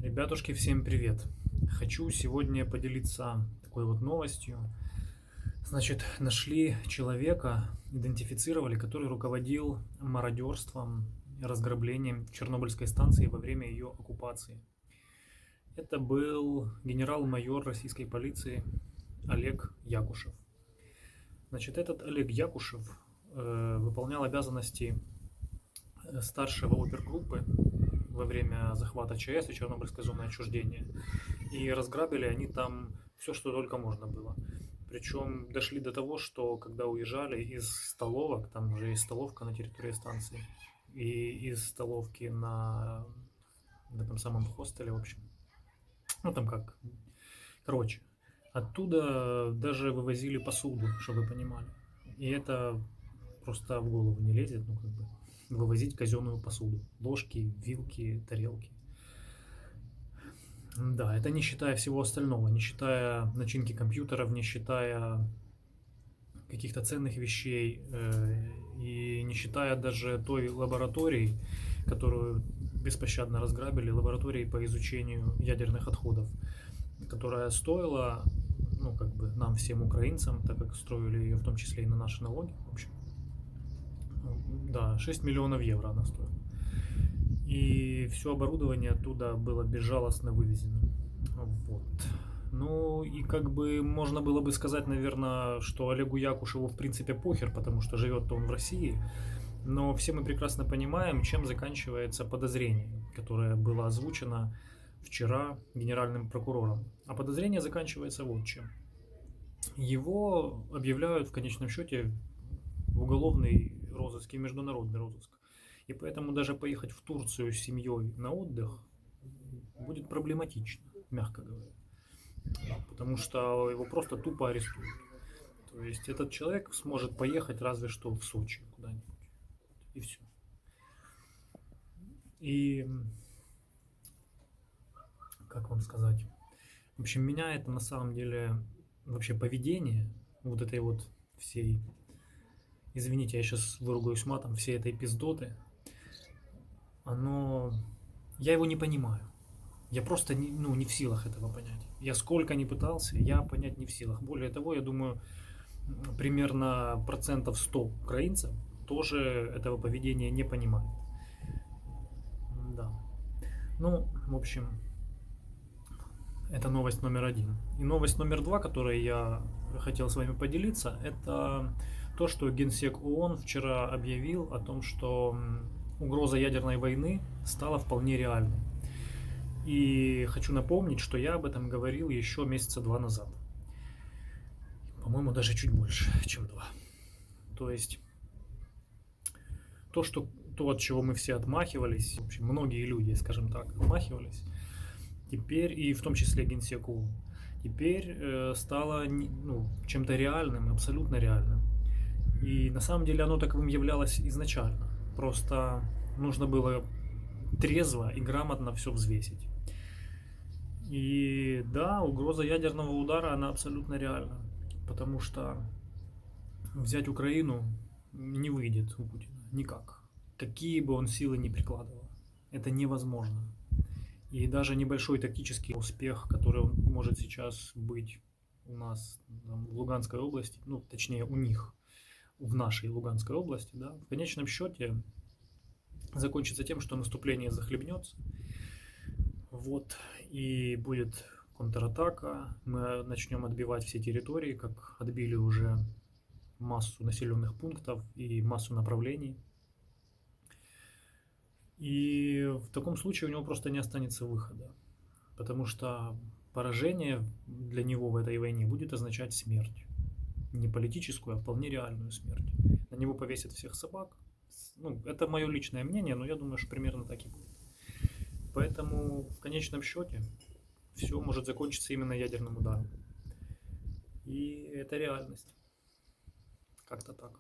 Ребятушки, всем привет! Хочу сегодня поделиться такой вот новостью. Значит, нашли человека, идентифицировали, который руководил мародерством, разграблением Чернобыльской станции во время ее оккупации. Это был генерал-майор российской полиции Олег Якушев. Значит, этот Олег Якушев выполнял обязанности старшего опергруппы во время захвата ЧАЭС и Чернобыльской зоны отчуждения. И разграбили они там все, что только можно было. Причем дошли до того, что когда уезжали из столовок, там уже есть столовка на территории станции, и из столовки в этом самом хостеле, в общем, ну там как, короче, оттуда даже вывозили посуду, чтобы вы понимали. И это просто в голову не лезет, ну как бы, вывозить казенную посуду. Ложки, вилки, тарелки. Да, это не считая всего остального, не считая начинки компьютеров, не считая каких-то ценных вещей и не считая даже той лаборатории, которую беспощадно разграбили, лаборатории по изучению ядерных отходов, которая стоила, ну, как бы нам всем украинцам, так как строили ее в том числе и на наши налоги, в общем, да, 6 миллионов евро она стоила. И все оборудование оттуда было безжалостно вывезено. Вот. Ну и как бы можно было бы сказать, наверное, что Олегу Якушеву в принципе похер, потому что живет-то он в России. Но все мы прекрасно понимаем, чем заканчивается подозрение, которое было озвучено вчера генеральным прокурором. А подозрение заканчивается вот чем. Его объявляют в конечном счете в уголовный розыск и международный розыск. И поэтому даже поехать в Турцию с семьей на отдых будет проблематично, мягко говоря. Потому что его просто тупо арестуют. То есть этот человек сможет поехать разве что в Сочи куда-нибудь. И все. И как вам сказать? В общем, меня это на самом деле вообще поведение вот этой вот всей, извините, я сейчас выругаюсь матом, всей этой пиздоты, оно, я его не понимаю. Я просто не в силах этого понять. Я сколько ни пытался, я понять не в силах. Более того, я думаю, примерно процентов 100 украинцев тоже этого поведения не понимают. Да. Ну, в общем, это новость номер один. И новость номер два, которой я хотел с вами поделиться, это то, что Генсек ООН вчера объявил о том, что угроза ядерной войны стала вполне реальной. И хочу напомнить, что я об этом говорил еще месяца 2 назад. По-моему, даже чуть больше, чем 2. То есть то, от чего мы все отмахивались, в общем, многие люди, скажем так, отмахивались, теперь, и в том числе Генсек ООН, теперь стало чем-то реальным, абсолютно реальным. И на самом деле оно таковым являлось изначально. Просто нужно было трезво и грамотно все взвесить. И да, угроза ядерного удара, она абсолютно реальна. Потому что взять Украину не выйдет у Путина. Никак. Какие бы он силы ни прикладывал. Это невозможно. И даже небольшой тактический успех, который может сейчас быть у нас там, в Луганской области, ну, точнее, у них, в нашей Луганской области, да, в конечном счете закончится тем, что наступление захлебнется. Вот, и будет контратака, мы начнем отбивать все территории, как отбили уже массу населенных пунктов и массу направлений. И в таком случае у него просто не останется выхода, потому что поражение для него в этой войне будет означать смерть. Не политическую, а вполне реальную смерть. На него повесят всех собак. Ну, это мое личное мнение, но я думаю, что примерно так и будет. Поэтому в конечном счете все может закончиться именно ядерным ударом. И это реальность. Как-то так.